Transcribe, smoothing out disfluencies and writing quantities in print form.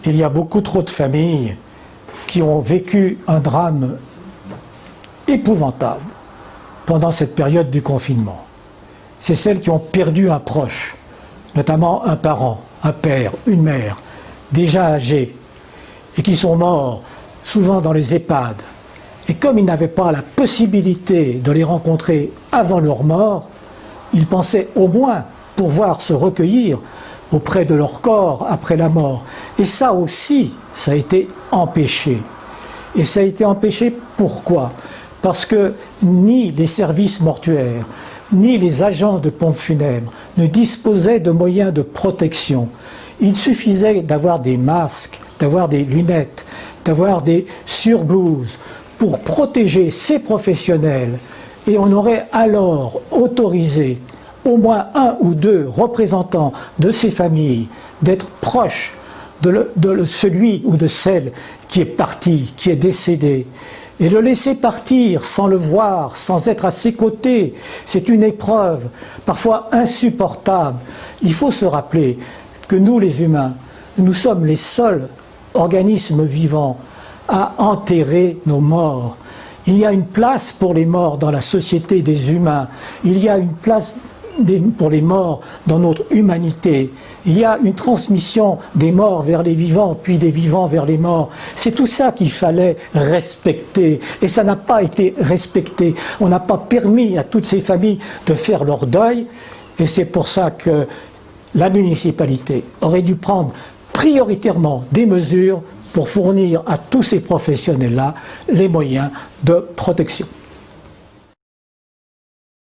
il y a beaucoup trop de familles qui ont vécu un drame épouvantable pendant cette période du confinement. C'est celles qui ont perdu un proche, notamment un parent, un père, une mère, déjà âgés, et qui sont morts souvent dans les EHPAD. Et comme ils n'avaient pas la possibilité de les rencontrer avant leur mort, ils pensaient au moins pouvoir se recueillir auprès de leur corps après la mort. Et ça aussi, ça a été empêché. Et ça a été empêché pourquoi ? Parce que ni les services mortuaires, ni les agents de pompes funèbres ne disposaient de moyens de protection. Il suffisait d'avoir des masques, d'avoir des lunettes, d'avoir des surblouses pour protéger ces professionnels. Et on aurait alors autorisé au moins un ou deux représentants de ces familles d'être proches de celui ou de celle qui est parti, qui est décédé. Et le laisser partir sans le voir, sans être à ses côtés, c'est une épreuve parfois insupportable. Il faut se rappeler que nous, les humains, nous sommes les seuls organismes vivants à enterrer nos morts. Il y a une place pour les morts dans la société des humains. Il y a une place pour les morts dans notre humanité. Il y a une transmission des morts vers les vivants, puis des vivants vers les morts. C'est tout ça qu'il fallait respecter. Et ça n'a pas été respecté. On n'a pas permis à toutes ces familles de faire leur deuil. Et c'est pour ça que la municipalité aurait dû prendre prioritairement des mesures pour fournir à tous ces professionnels-là les moyens de protection.